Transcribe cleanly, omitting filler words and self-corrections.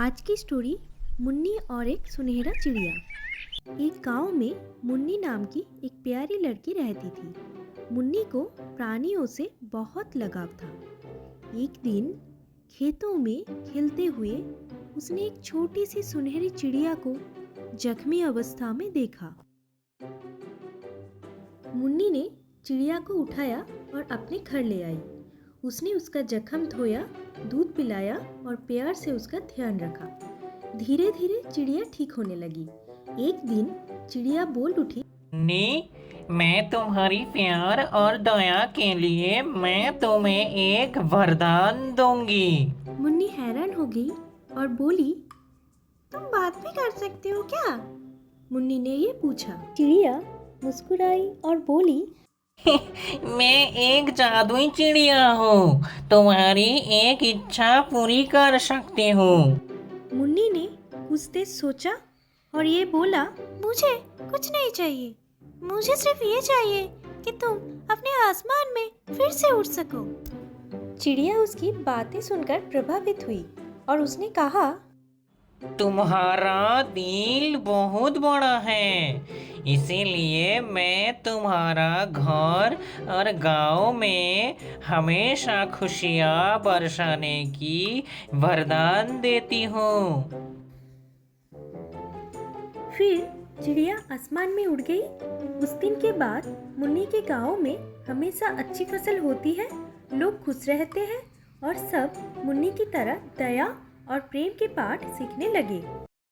आज की स्टोरी मुन्नी और एक सुनहरा चिड़िया। एक गांव में मुन्नी नाम की एक प्यारी लड़की रहती थी। मुन्नी को प्राणियों से बहुत लगाव था। एक दिन खेतों में खेलते हुए उसने एक छोटी सी सुनहरी चिड़िया को जख्मी अवस्था में देखा। मुन्नी ने चिड़िया को उठाया और अपने घर ले आई। उसने उसका जख्म धोया, दूध पिलाया और प्यार से उसका ध्यान रखा। धीरे धीरे चिड़िया ठीक होने लगी। एक दिन चिड़िया बोल उठी, नी, मैं तुम्हारी प्यार और दया के लिए मैं तुम्हें एक वरदान दूंगी। मुन्नी हैरान हो गई और बोली, तुम बात भी कर सकते हो क्या? मुन्नी ने ये पूछा। चिड़िया मुस्कुराई और बोली, मैं एक जादुई चिड़िया हूँ, तुम्हारी एक इच्छा पूरी कर सकती हूँ। मुन्नी ने कुछ देर सोचा और ये बोला, मुझे कुछ नहीं चाहिए, मुझे सिर्फ ये चाहिए कि तुम अपने आसमान में फिर से उड़ सको। चिड़िया उसकी बातें सुनकर प्रभावित हुई और उसने कहा, तुम्हारा दिल बहुत बड़ा है, इसीलिए मैं तुम्हारा घर और गांव में हमेशा खुशियाँ बरसाने की वरदान देती हूँ। फिर चिड़िया आसमान में उड़ गई। उस दिन के बाद मुन्नी के गांव में हमेशा अच्छी फसल होती है, लोग खुश रहते हैं और सब मुन्नी की तरह दया और प्रेम के पाठ सीखने लगे।